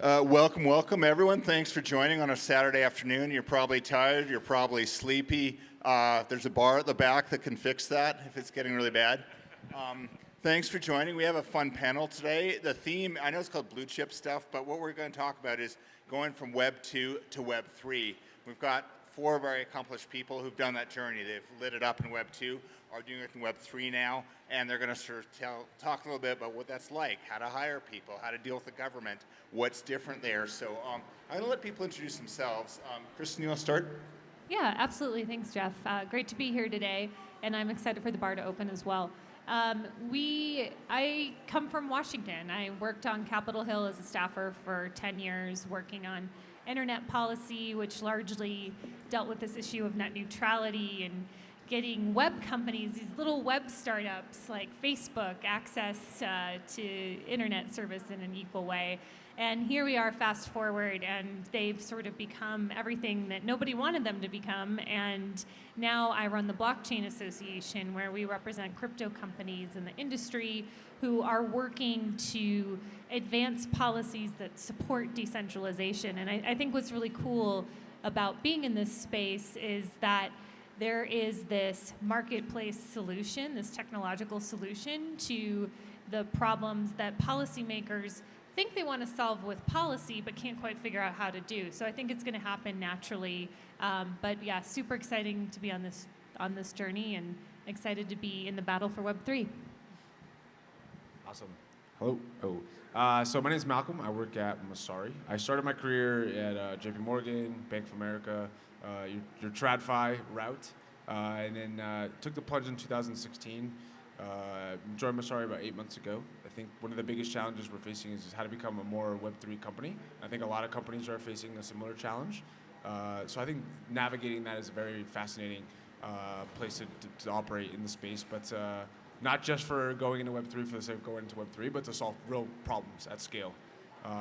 Welcome everyone. Thanks for joining on a Saturday afternoon. You're probably tired, you're probably sleepy. There's a bar at the back that can fix that if it's getting really bad. Thanks for joining. We have a fun panel today. The theme, I know it's called blue chip stuff, but what we're going to talk about is going from Web 2 to Web 3. We've got 4 very accomplished people who've done that journey. They've lit it up in Web 2, are doing it in Web 3 now, and they're going to sort of talk a little bit about what that's like, how to hire people, how to deal with the government, what's different there. So I'm going to let people introduce themselves. Kristin, you want to start? Yeah, absolutely. Thanks, Jeff. Great to be here today, and I'm excited for the bar to open as well. I come from Washington. I worked on Capitol Hill as a staffer for 10 years, working on internet policy, which largely dealt with this issue of net neutrality and getting web companies, these little web startups like Facebook, access to internet service in an equal way. And here we are, fast forward, and they've sort of become everything that nobody wanted them to become. And now I run the Blockchain Association, where we represent crypto companies in the industry who are working to advance policies that support decentralization. And I think what's really cool about being in this space is that there is this marketplace solution, this technological solution to the problems that policymakers think they want to solve with policy but can't quite figure out how to do. So I think it's going to happen naturally. But yeah, super exciting to be on this journey and excited to be in the battle for Web 3. Awesome. Hello. So my name is Malcolm. I work at Masari. I started my career at JP Morgan, Bank of America, your TradFi route, and then took the plunge in 2016. Joined Masari about 8 months ago. I think one of the biggest challenges we're facing is how to become a more Web3 company. I think a lot of companies are facing a similar challenge. So I think navigating that is a very fascinating place to operate in the space, but not just for going into Web3 for the sake of going into Web3, but to solve real problems at scale.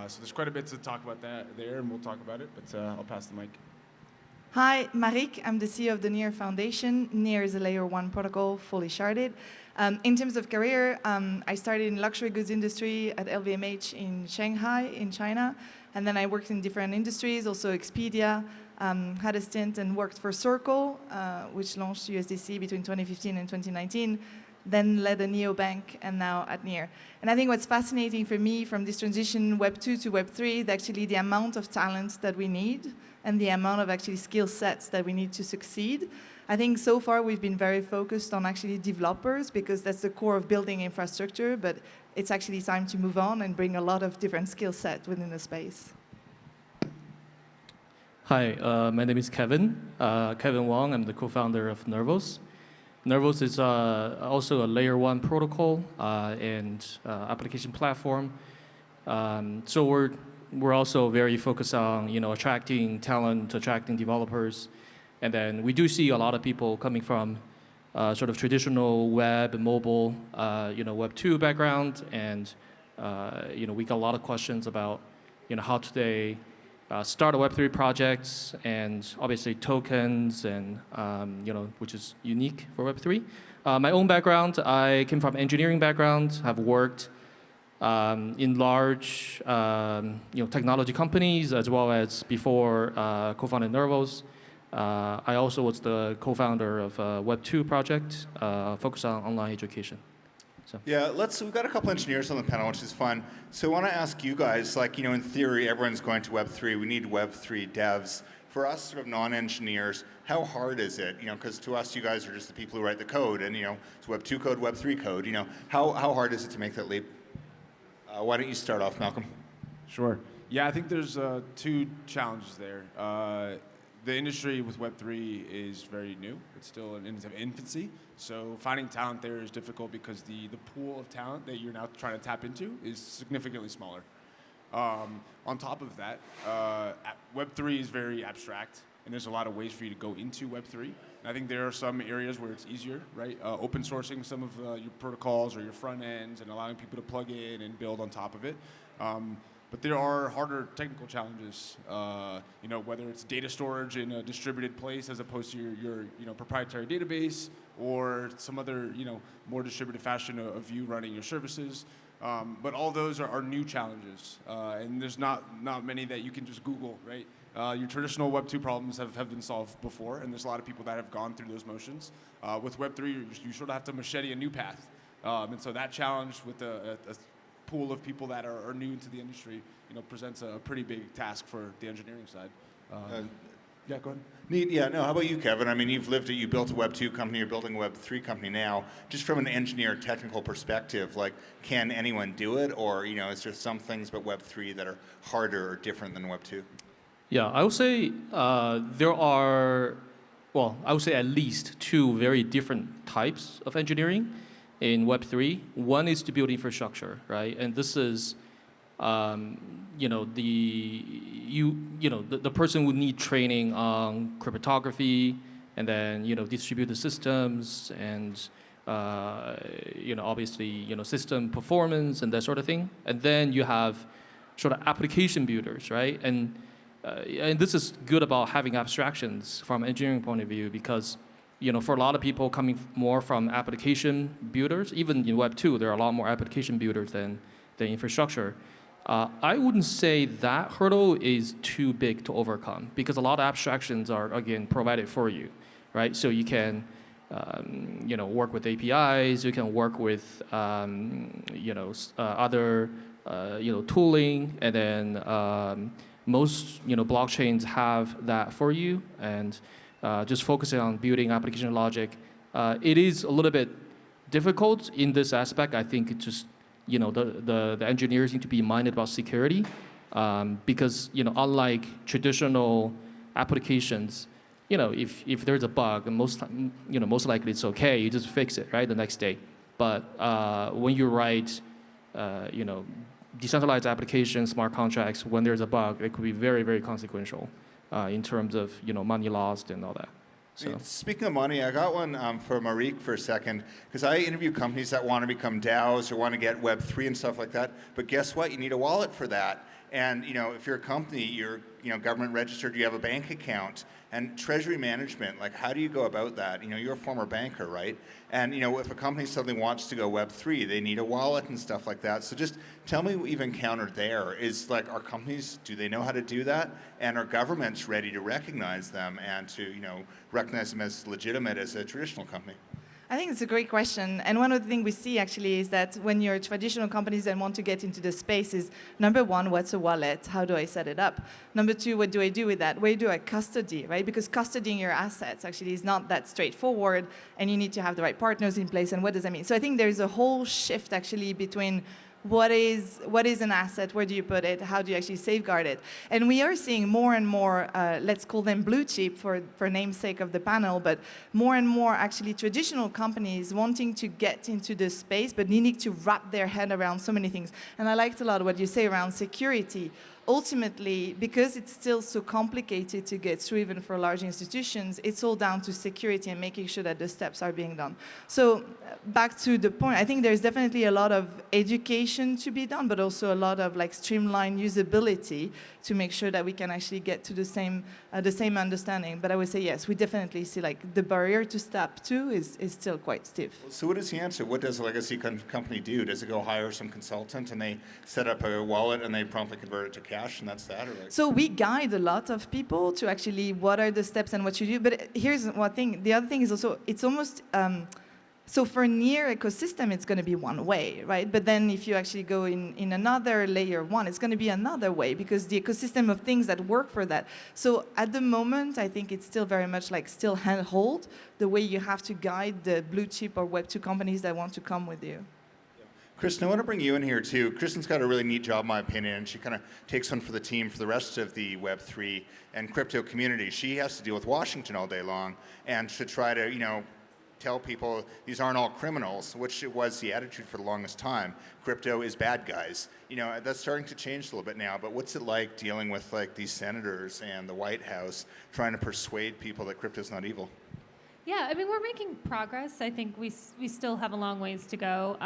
So there's quite a bit to talk about there, and we'll talk about it, but I'll pass the mic. Hi, Marik. I'm the CEO of the NEAR Foundation. NEAR is a layer 1 protocol, fully sharded. In terms of career, I started in luxury goods industry at LVMH in Shanghai, in China. And then I worked in different industries, also Expedia, had a stint and worked for Circle, which launched USDC between 2015 and 2019, then led a neobank, and now at NEAR. And I think what's fascinating for me from this transition Web 2 to Web 3 is actually the amount of talent that we need and the amount of actually skill sets that we need to succeed. I think so far we've been very focused on actually developers because that's the core of building infrastructure, but it's actually time to move on and bring a lot of different skill sets within the space. Hi, my name is Kevin. Kevin Wang, I'm the co-founder of Nervos. Nervos is also a layer 1 protocol and application platform. So we're also very focused on attracting talent, attracting developers, and then we do see a lot of people coming from sort of traditional web, mobile, Web 2 background, and we got a lot of questions about how do they start a Web 3 project, and obviously tokens, and which is unique for Web 3. My own background, I came from engineering background, have worked in large technology companies, as well as before co-founded Nervos. I also was the co-founder of a Web 2 project focused on online education. So. Yeah, we've got a couple engineers on the panel, which is fun. So I want to ask you guys, in theory, everyone's going to Web 3. We need Web 3 devs. For us sort of non-engineers, how hard is it? Because to us, you guys are just the people who write the code, and it's Web 2 code, Web 3 code. How hard is it to make that leap? Why don't you start off, Malcolm? Sure. Yeah, I think there's 2 challenges there. The industry with Web3 is very new. It's still in its infancy. So finding talent there is difficult because the pool of talent that you're now trying to tap into is significantly smaller. On top of that, Web3 is very abstract, and there's a lot of ways for you to go into Web3. And I think there are some areas where it's easier, right? Open sourcing some of your protocols or your front ends and allowing people to plug in and build on top of it. But there are harder technical challenges, whether it's data storage in a distributed place as opposed to your proprietary database, or some other more distributed fashion of you running your services. But all those are new challenges, and there's not many that you can just Google, right? Your traditional Web 2 problems have been solved before, and there's a lot of people that have gone through those motions. With Web 3, you sort of have to machete a new path. And so that challenge with a pool of people that are new to the industry, presents a pretty big task for the engineering side. Yeah, go ahead. Neat. Yeah. No. How about you, Kevin? I mean, you built a Web 2 company. You're building a Web 3 company now. Just from an engineer technical perspective, like, can anyone do it, or is there some things about Web 3 that are harder or different than Web 2? Yeah, I would say there are, well, I would say at least two very different types of engineering in Web3. One is to build infrastructure, right? And this is, the person would need training on cryptography, and then distributed systems, and obviously system performance and that sort of thing. And then you have sort of application builders, right? And this is good about having abstractions from an engineering point of view, because for a lot of people coming more from application builders, even in Web 2, there are a lot more application builders than infrastructure. I wouldn't say that hurdle is too big to overcome, because a lot of abstractions are, again, provided for you, right? So you can work with APIs, you can work with other tooling, and then most blockchains have that for you, and just focusing on building application logic. It is a little bit difficult in this aspect. I think it just the engineers need to be minded about security, because unlike traditional applications, if there's a bug, most likely it's okay. You just fix it right the next day. But when you write decentralized applications, smart contracts, when there's a bug, it could be very, very consequential in terms of money lost and all that. So. Speaking of money, I got one for Marique for a second, because I interview companies that want to become DAOs or want to get Web3 and stuff like that. But guess what? You need a wallet for that. And if you're a company, you're government registered, you have a bank account, and treasury management. Like, how do you go about that? You're a former banker, right? And if a company suddenly wants to go Web3, they need a wallet and stuff like that. So just tell me what you've encountered there. Is like, are companies, do they know how to do that? And are governments ready to recognize them and to recognize them as legitimate as a traditional company? I think it's a great question. And one of the things we see actually is that when you're traditional companies that want to get into the space is, number one, what's a wallet? How do I set it up? Number two, what do I do with that? Where do I custody, right? Because custodying your assets actually is not that straightforward, and you need to have the right partners in place. And what does that mean? So I think there's a whole shift actually between what is an asset, where do you put it, how do you actually safeguard it? And we are seeing more and more, let's call them blue chip for namesake of the panel, but more and more actually traditional companies wanting to get into this space, but needing to wrap their head around so many things. And I liked a lot what you say around security. Ultimately, because it's still so complicated to get through even for large institutions, it's all down to security and making sure that the steps are being done. So back to the point, I think there's definitely a lot of education to be done, but also a lot of streamlined usability to make sure that we can actually get to the same understanding. But I would say yes, we definitely see the barrier to step two is still quite stiff. So what is the answer? What does a legacy company do? Does it go hire some consultant and they set up a wallet and they promptly convert it to cash, and that's that? Or So we guide a lot of people to actually what are the steps and what you do. But here's one thing. The other thing is also, it's almost, so for near ecosystem, it's going to be one way, right? But then if you actually go in another layer one, it's going to be another way, because the ecosystem of things that work for that. So at the moment, I think it's still very much still handhold, the way you have to guide the blue chip or Web2 companies that want to come with you. Kristin, I want to bring you in here too. Kristin's got a really neat job, in my opinion, and she kind of takes one for the team for the rest of the Web3 and crypto community. She has to deal with Washington all day long and to try to, tell people these aren't all criminals, which was the attitude for the longest time. Crypto is bad guys. That's starting to change a little bit now, but what's it like dealing with these senators and the White House trying to persuade people that crypto's not evil? Yeah, I mean, we're making progress. I think we still have a long ways to go.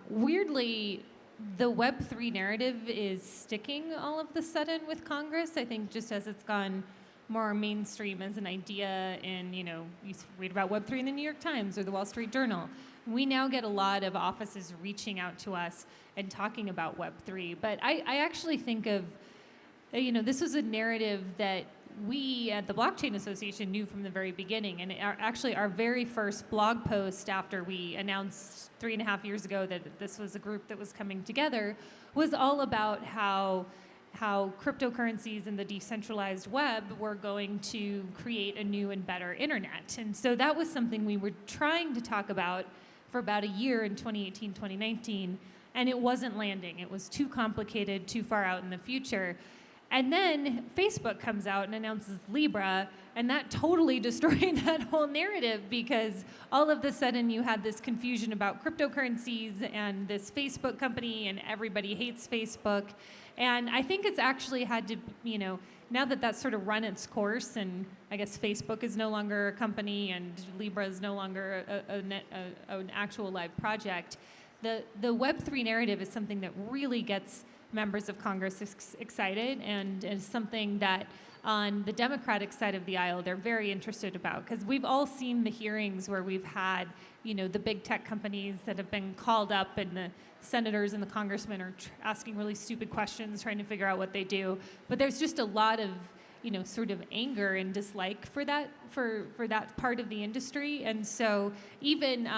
Weirdly, the Web3 narrative is sticking all of the sudden with Congress. I think just as it's gone more mainstream as an idea, and you read about Web3 in the New York Times or the Wall Street Journal. We now get a lot of offices reaching out to us and talking about Web3. But I actually think of, this was a narrative that we at the Blockchain Association knew from the very beginning. And actually our very first blog post after we announced 3.5 years ago that this was a group that was coming together was all about how cryptocurrencies and the decentralized web were going to create a new and better internet. And so that was something we were trying to talk about for about a year in 2018, 2019, and it wasn't landing. It was too complicated, too far out in the future. And then Facebook comes out and announces Libra, and that totally destroyed that whole narrative, because all of a sudden you had this confusion about cryptocurrencies and this Facebook company, and everybody hates Facebook. And I think it's actually had to, now that that's sort of run its course, and I guess Facebook is no longer a company and Libra is no longer an actual live project, the Web3 narrative is something that really gets members of Congress excited, and is something that on the Democratic side of the aisle they're very interested about, because we've all seen the hearings where we've had the big tech companies that have been called up, and the senators and the congressmen are asking really stupid questions trying to figure out what they do. But there's just a lot of sort of anger and dislike for that part of the industry. And so even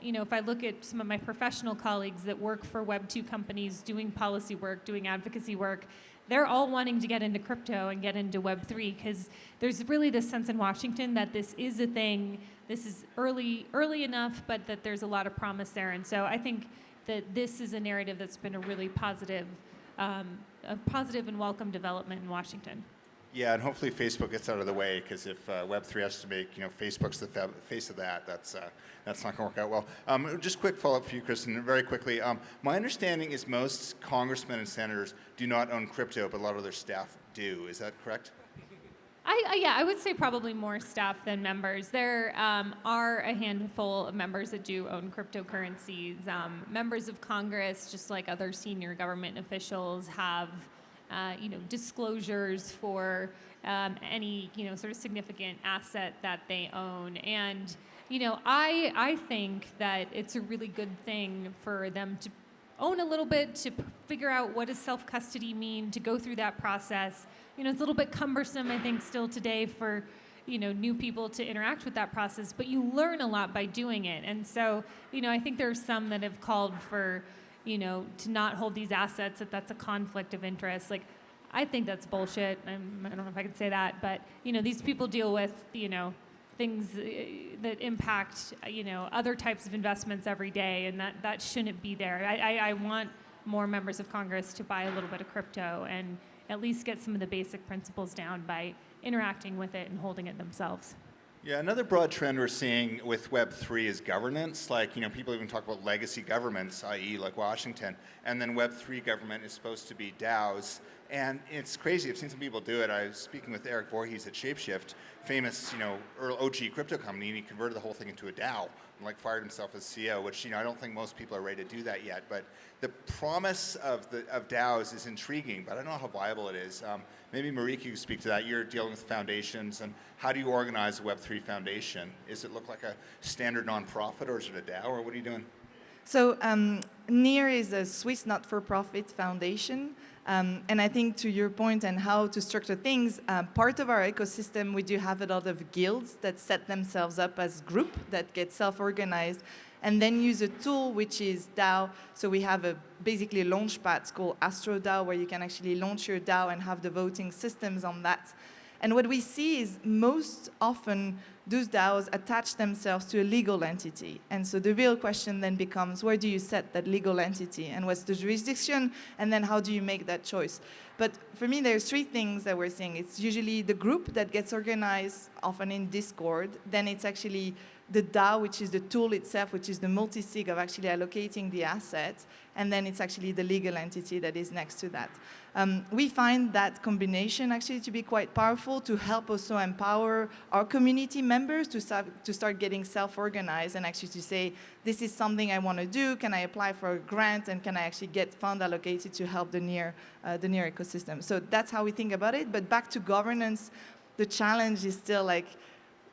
if I look at some of my professional colleagues that work for Web2 companies doing policy work, doing advocacy work, they're all wanting to get into crypto and get into Web3, because there's really this sense in Washington that this is a thing, this is early enough, but that there's a lot of promise there. And so I think that this is a narrative that's been a really positive and welcome development in Washington. Yeah, and hopefully Facebook gets out of the way, because if Web3 has to make Facebook's the face of that, that's not going to work out well. Just quick follow-up for you, Kristin, very quickly. My understanding is most congressmen and senators do not own crypto, but a lot of their staff do. Is that correct? I would say probably more staff than members. There are a handful of members that do own cryptocurrencies. Members of Congress, just like other senior government officials, have disclosures for any sort of significant asset that they own. And I think that it's a really good thing for them to own a little bit, to figure out what does self-custody mean, to go through that process. It's a little bit cumbersome, I think, still today for new people to interact with that process, but you learn a lot by doing it. And so I think there are some that have called for to not hold these assets, that's a conflict of interest. Like, I think that's bullshit. I don't know if I could say that, but these people deal with things that impact other types of investments every day, and that shouldn't be there. I want more members of Congress to buy a little bit of crypto and at least get some of the basic principles down by interacting with it and holding it themselves. Yeah, another broad trend we're seeing with Web3 is governance. Like, people even talk about legacy governments, i.e. like Washington, and then Web3 government is supposed to be DAOs. And it's crazy. I've seen some people do it. I was speaking with Eric Voorhees at Shapeshift, famous, OG crypto company, and he converted the whole thing into a DAO and fired himself as CEO, which, I don't think most people are ready to do that yet. But the promise of DAOs is intriguing, but I don't know how viable it is. Maybe Marieke, you could speak to that. You're dealing with foundations, and how do you organize a Web3 foundation? Does it look like a standard nonprofit, or is it a DAO, or what are you doing? So NEAR is a Swiss not-for-profit foundation. And I think to your point and how to structure things, part of our ecosystem, we do have a lot of guilds that set themselves up as group that get self-organized and then use a tool which is DAO. So we have basically a launch pad called AstroDAO, where you can actually launch your DAO and have the voting systems on that. And what we see is most often those DAOs attach themselves to a legal entity. And so the real question then becomes, where do you set that legal entity? And what's the jurisdiction? And then how do you make that choice? But for me, there's three things that we're seeing. It's usually the group that gets organized, often in Discord. Then it's actually the DAO, which is the tool itself, which is the multi-sig of actually allocating the assets. And then it's actually the legal entity that is next to that. We find that combination actually to be quite powerful to help also empower our community members to start getting self-organized and actually to say, this is something I want to do, can I apply for a grant, and can I actually get fund allocated to help the NEAR ecosystem. So that's how we think about it. But back to governance, the challenge is still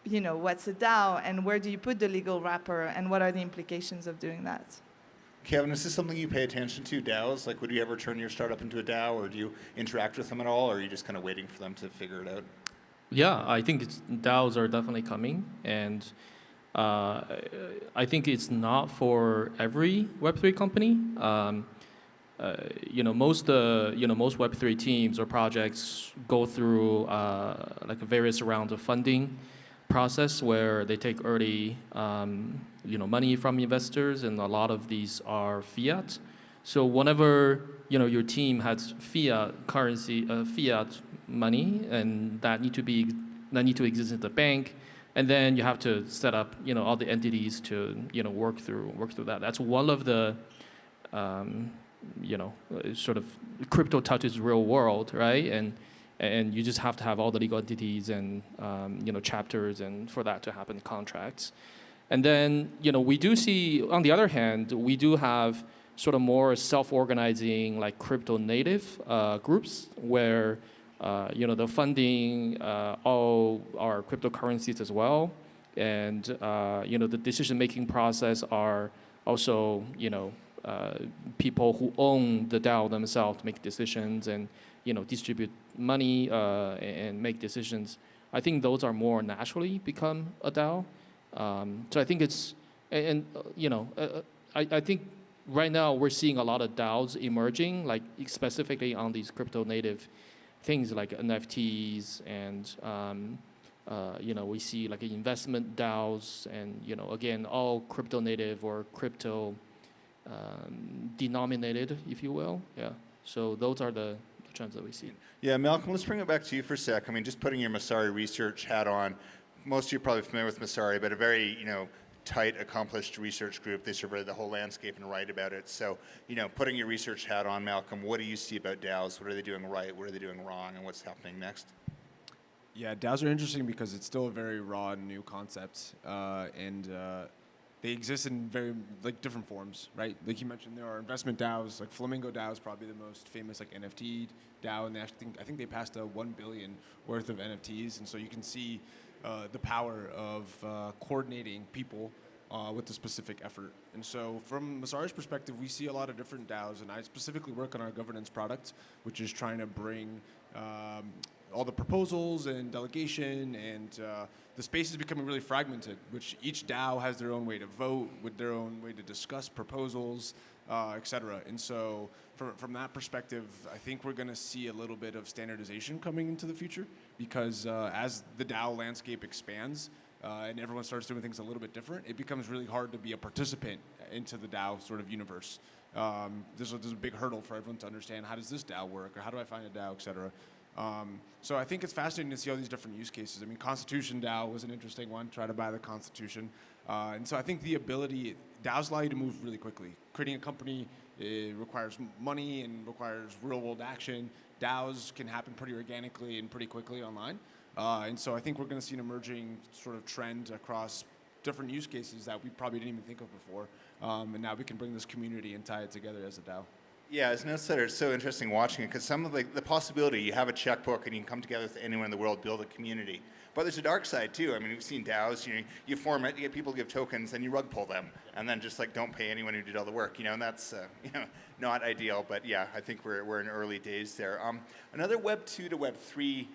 what's a DAO and where do you put the legal wrapper and what are the implications of doing that? Kevin, is this something you pay attention to, DAOs? Like, would you ever turn your startup into a DAO, or do you interact with them at all, or are you just kind of waiting for them to figure it out? Yeah, I think DAOs are definitely coming, and I think it's not for every Web3 company. Most Web3 teams or projects go through like various rounds of funding process where they take early money from investors, and a lot of these are fiat. So whenever your team has fiat currency, fiat money, and that need to exist in the bank, and then you have to set up all the entities to work through that. That's one of the sort of crypto touches real world, right? And you just have to have all the legal entities and chapters, and for that to happen, contracts. And then we do see, on the other hand, we do have sort of more self-organizing like crypto native groups where the funding all are cryptocurrencies as well, and the decision-making process are also people who own the DAO themselves make decisions and distribute money and make decisions. I think those are more naturally become a DAO. So I think it's, I think right now we're seeing a lot of DAOs emerging, like specifically on these crypto native things like NFTs, and we see like investment DAOs, and again, all crypto native or crypto denominated, if you will. Yeah. So those are the trends that we see. Yeah, Malcolm, let's bring it back to you for a sec. I mean, just putting your Messari research hat on, most of you are probably familiar with Messari, but a very, tight, accomplished research group. They survey the whole landscape and write about it. So, putting your research hat on, Malcolm, what do you see about DAOs? What are they doing right? What are they doing wrong? And what's happening next? Yeah, DAOs are interesting because it's still a very raw and new concept, and they exist in very different forms, right? Like you mentioned, there are investment DAOs. Like Flamingo DAO is probably the most famous NFT DAO, and I think they passed a 1 billion worth of NFTs, and so you can see the power of coordinating people with a specific effort. And so from Messari's perspective, we see a lot of different DAOs, and I specifically work on our governance product, which is trying to bring all the proposals and delegation, and the space is becoming really fragmented, which each DAO has their own way to vote, with their own way to discuss proposals, et cetera. And so from that perspective, I think we're going to see a little bit of standardization coming into the future, because as the DAO landscape expands and everyone starts doing things a little bit different, it becomes really hard to be a participant into the DAO sort of universe. There's a big hurdle for everyone to understand, how does this DAO work, or how do I find a DAO, et cetera. So I think it's fascinating to see all these different use cases. I mean, Constitution DAO was an interesting one, try to buy the Constitution. And so I think the ability, DAOs allow you to move really quickly. Creating a company requires money and requires real world action. DAOs can happen pretty organically and pretty quickly online. And so I think we're going to see an emerging sort of trend across different use cases that we probably didn't even think of before. And now we can bring this community and tie it together as a DAO. Yeah, as an outsider, it's so interesting watching it, because some of the possibility, you have a checkbook and you can come together with anyone in the world, build a community. But there's a dark side too. I mean, we've seen DAOs, you form it, you get people to give tokens, and you rug pull them, and then just don't pay anyone who did all the work, and that's not ideal. But yeah, I think we're in early days there. Another Web 2 to Web 3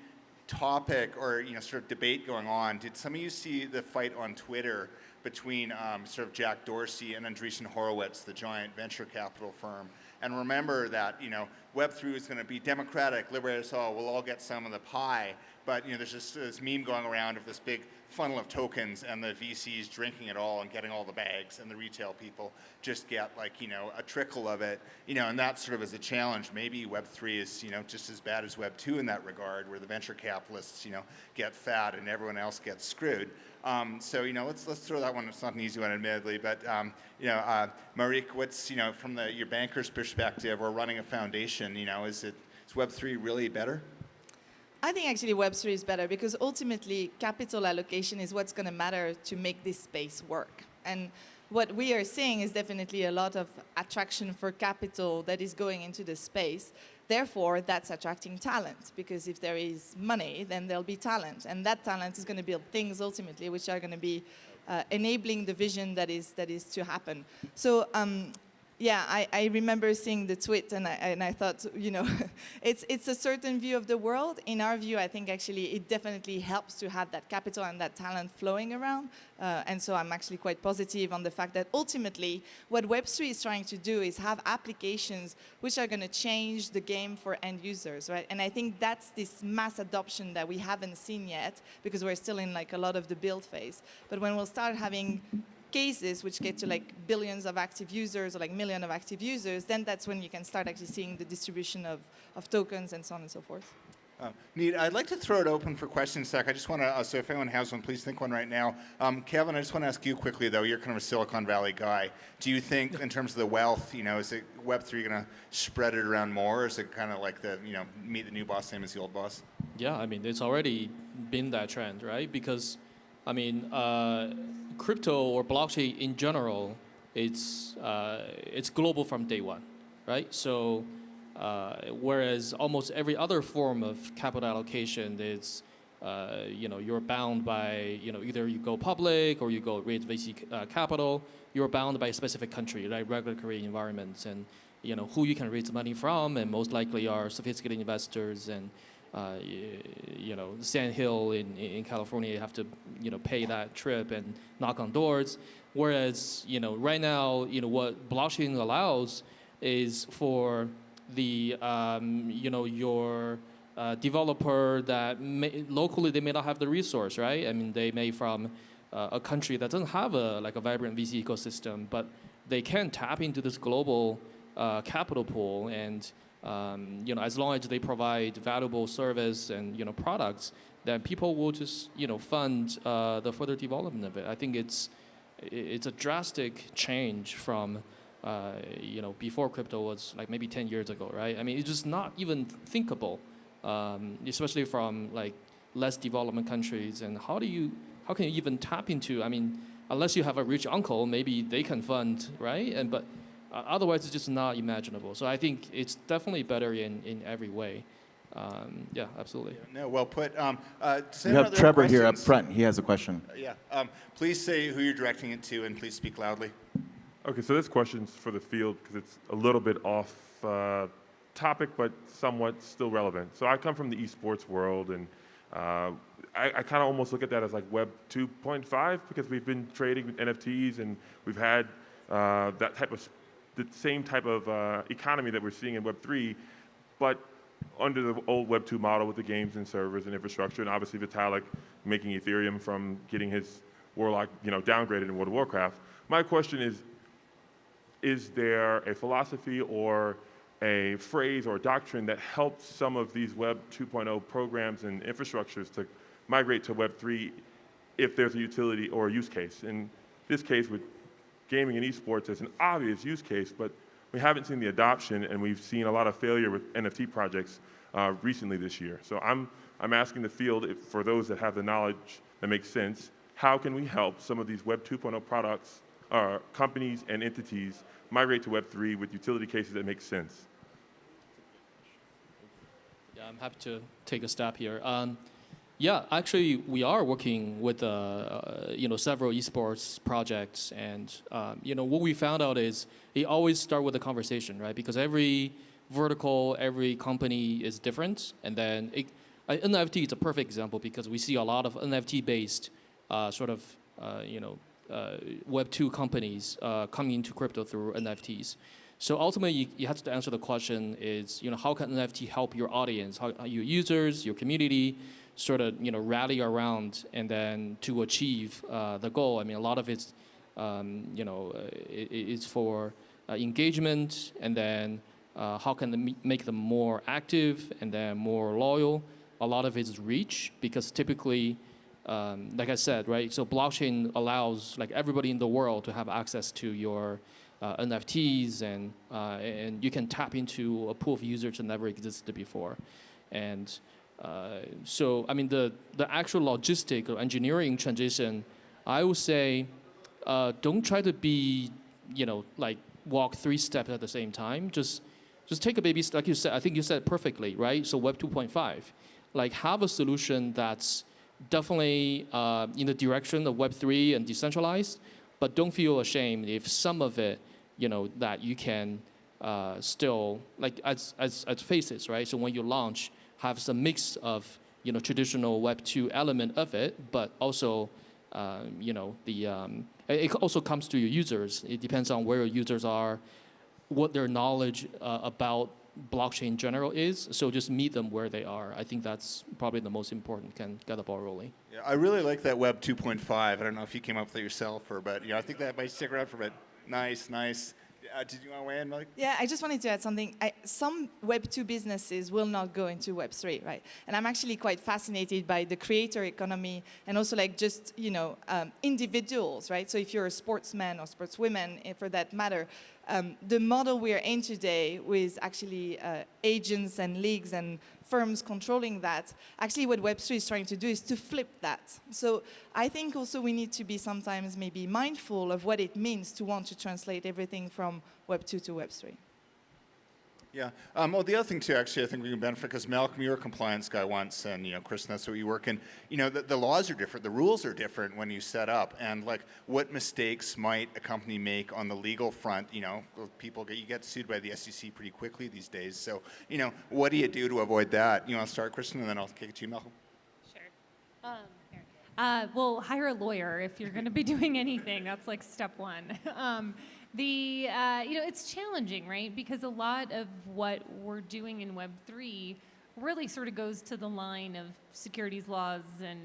topic, or sort of debate going on. Did some of you see the fight on Twitter between sort of Jack Dorsey and Andreessen Horowitz, the giant venture capital firm? And remember that Web3 is going to be democratic, liberate us all. We'll all get some of the pie. But there's just this meme going around of this big funnel of tokens, and the VCs drinking it all and getting all the bags, and the retail people just get a trickle of it. And that sort of is a challenge. Maybe Web3 is just as bad as Web2 in that regard, where the venture capitalists get fat and everyone else gets screwed. So let's throw that one. It's not an easy one, admittedly, but Marique, what's from your banker's perspective, or running a foundation? Is Web3 really better? I think actually Web3 is better, because ultimately capital allocation is what's going to matter to make this space work. And what we are seeing is definitely a lot of attraction for capital that is going into the space. Therefore, that's attracting talent, because if there is money, then there'll be talent. And that talent is going to build things ultimately, which are going to be enabling the vision that is to happen. So yeah, I remember seeing the tweet, and I thought, you know, it's a certain view of the world. In our view, I think actually it definitely helps to have that capital and that talent flowing around. And so I'm actually quite positive on the fact that ultimately what Web3 is trying to do is have applications which are going to change the game for end users, right? And I think that's this mass adoption that we haven't seen yet, because we're still in like a lot of the build phase. But when we'll start having cases which get to like billions of active users or like millions of active users, then that's when you can start actually seeing the distribution of tokens and so on and so forth. Neat. I'd like to throw it open for questions, Zach. I just want to, so if anyone has one, please think one right now. Kevin, I just want to ask you quickly, though. You're kind of a Silicon Valley guy. Do you think, in terms of the wealth, you know, is it Web3 going to spread it around more, or is it kind of like the, you know, meet the new boss, same as the old boss? Yeah, I mean, it's already been that trend, right? Because, I mean, crypto or blockchain in general, it's global from day one, right? So whereas almost every other form of capital allocation is, you know, you're bound by, you know, either you go public or you go raise VC capital. You're bound by a specific country, like regulatory environments, and you know who you can raise money from, and most likely are sophisticated investors and. You know, Sand Hill in California, you have to, you know, pay that trip and knock on doors. Whereas, you know, right now, you know, what blockchain allows is for the, you know, your developer that locally they may not have the resource, right? I mean, they may from a country that doesn't have like a vibrant VC ecosystem, but they can tap into this global capital pool and. You know, as long as they provide valuable service and, you know, products, then people will just, you know, fund the further development of it. I think it's a drastic change from, you know, before crypto was like maybe 10 years ago, right? I mean, it's just not even thinkable, especially from like less development countries. And how can you even tap into? I mean, unless you have a rich uncle, maybe they can fund, right? But otherwise, it's just not imaginable. So I think it's definitely better in every way. Yeah, absolutely. No, well put. We have Trevor here up front. He has a question. Yeah. Please say who you're directing it to, and please speak loudly. Okay, so this question's for the field because it's a little bit off topic, but somewhat still relevant. So I come from the esports world, and I kind of almost look at that as like Web 2.5 because we've been trading NFTs and we've had the same type of economy that we're seeing in Web 3, but under the old Web 2 model with the games and servers and infrastructure, and obviously Vitalik making Ethereum from getting his Warlock, you know, downgraded in World of Warcraft. My question is there a philosophy or a phrase or a doctrine that helps some of these Web 2.0 programs and infrastructures to migrate to Web 3 if there's a utility or a use case? In this case, with gaming and esports is an obvious use case, but we haven't seen the adoption, and we've seen a lot of failure with NFT projects recently this year. So I'm asking the field, for those that have the knowledge that makes sense, how can we help some of these Web 2.0 products, companies and entities migrate to Web 3 with utility cases that make sense? Yeah, I'm happy to take a step here. Yeah, actually, we are working with you know, several esports projects, and you know, what we found out is it always start with a conversation, right? Because every vertical, every company is different, and then NFT is a perfect example because we see a lot of NFT-based sort of you know, Web 2 companies coming into crypto through NFTs. So ultimately, you have to answer the question is, you know, how can NFT help your audience, how your users, your community, sort of, you know, rally around and then to achieve the goal. I mean, a lot of it's, you know, it's for engagement, and then how can they make them more active and then more loyal. A lot of it is reach, because typically, like I said, right, so blockchain allows like everybody in the world to have access to your NFTs, and you can tap into a pool of users that never existed before. And so, I mean, the actual logistic or engineering transition, I would say, don't try to be, you know, like walk 3 steps at the same time. Just just take a baby step, like you said. I think you said it perfectly, right? So Web 2.5, like have a solution that's definitely in the direction of Web 3 and decentralized, but don't feel ashamed if some of it, that you can still, like as faces, right? So when you launch, have some mix of, traditional Web 2 element of it, but also, it also comes to your users. It depends on where your users are, what their knowledge about blockchain in general is. So just meet them where they are. I think that's probably the most important, can get the ball rolling. Yeah, I really like that Web 2.5. I don't know if you came up with it yourself, but I think that might stick around for a bit. Nice. Did you want to weigh in, Mike? Yeah, I just wanted to add something. Some Web 2 businesses will not go into Web 3, right? And I'm actually quite fascinated by the creator economy and also like just, individuals, right? So if you're a sportsman or sportswoman, for that matter, the model we're in today with actually agents and leagues and firms controlling that, actually what Web3 is trying to do is to flip that. So I think also we need to be sometimes maybe mindful of what it means to want to translate everything from Web2 to Web3. Yeah. Well, the other thing too, actually, I think we can benefit because Malcolm, you were a compliance guy once, and Kristin, that's what you work in. The laws are different, the rules are different when you set up, and like, what mistakes might a company make on the legal front? You get sued by the SEC pretty quickly these days. So, what do you do to avoid that? You want to start, Kristin, and then I'll kick it to you, Malcolm. Sure. Well, hire a lawyer if you're going to be doing anything. That's like step one. It's challenging, right? Because a lot of what we're doing in Web3 really sort of goes to the line of securities laws and,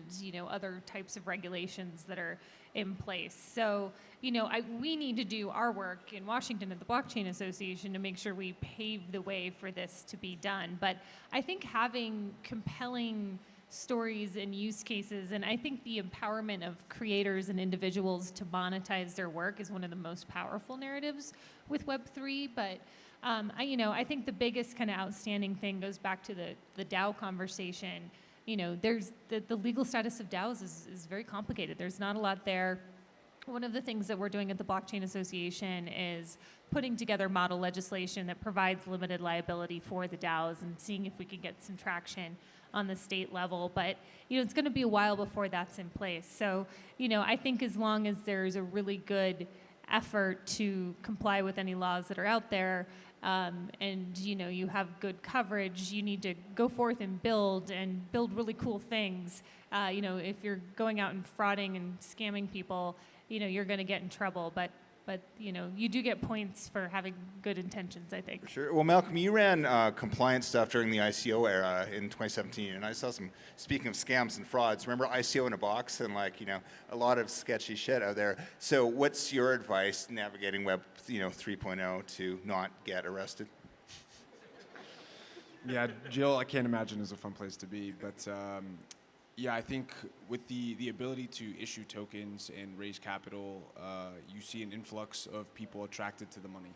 other types of regulations that are in place. So, we need to do our work in Washington at the Blockchain Association to make sure we pave the way for this to be done. But I think having compelling stories and use cases, and I think the empowerment of creators and individuals to monetize their work is one of the most powerful narratives with Web3. But I think the biggest kind of outstanding thing goes back to the DAO conversation. There's the legal status of DAOs is very complicated. There's not a lot there. One of the things that we're doing at the Blockchain Association is putting together model legislation that provides limited liability for the DAOs and seeing if we can get some traction on the state level. But, it's going to be a while before that's in place. So, I think as long as there's a really good effort to comply with any laws that are out there, and, you have good coverage, you need to go forth and build really cool things. If you're going out and frauding and scamming people, you're going to get in trouble. But you do get points for having good intentions, I think. Sure. Well, Malcolm, you ran compliance stuff during the ICO era in 2017, and I saw speaking of scams and frauds, remember ICO in a box and a lot of sketchy shit out there. So what's your advice navigating Web 3.0 to not get arrested? Yeah, Jill, I can't imagine is a fun place to be, but yeah, I think with the ability to issue tokens and raise capital, you see an influx of people attracted to the money.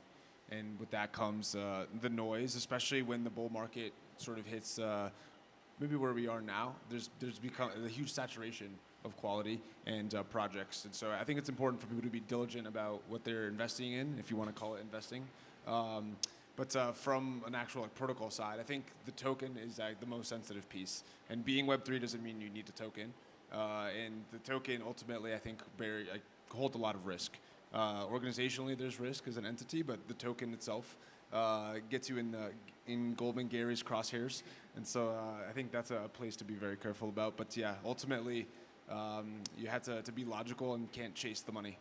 And with that comes the noise, especially when the bull market sort of hits maybe where we are now. There's become a huge saturation of quality and projects. And so I think it's important for people to be diligent about what they're investing in, if you want to call it investing. But from an actual protocol side, I think the token is the most sensitive piece. And being Web3 doesn't mean you need a token. And the token ultimately, I think, holds a lot of risk. Organizationally, there's risk as an entity, but the token itself gets you in Goldman Gary's crosshairs. And so I think that's a place to be very careful about. But yeah, ultimately, you have to be logical and can't chase the money.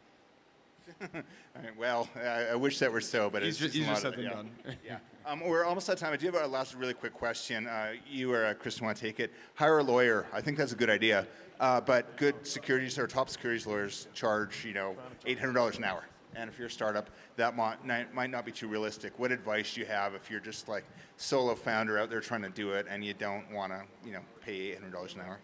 All right, well, I wish that were so, but it's just easier said than done. Yeah. We're almost out of time. I do have a last really quick question. You or Kristin want to take it? Hire a lawyer. I think that's a good idea. But good securities or top securities lawyers charge, $800 an hour. And if you're a startup, that might not be too realistic. What advice do you have if you're just like solo founder out there trying to do it and you don't want to, pay $800 an hour?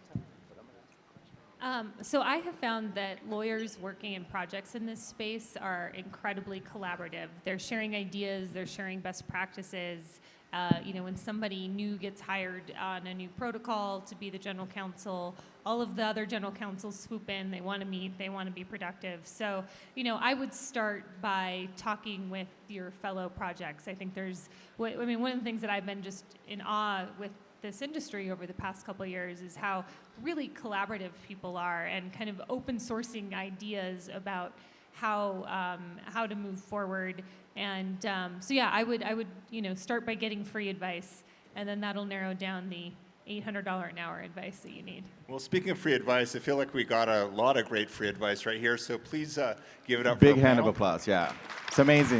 So I have found that lawyers working in projects in this space are incredibly collaborative. They're sharing ideas, they're sharing best practices, When somebody new gets hired on a new protocol to be the general counsel, all of the other general counsels swoop in. They want to meet. They want to be productive. So, I would start by talking with your fellow projects. I think one of the things that I've been just in awe with this industry over the past couple of years is how really collaborative people are and kind of open sourcing ideas about how to move forward. And I would start by getting free advice, and then that'll narrow down the $800 an hour advice that you need. Well, speaking of free advice, I feel like we got a lot of great free advice right here. So please give it up. Big for our hand of panel. applause. Yeah, it's amazing.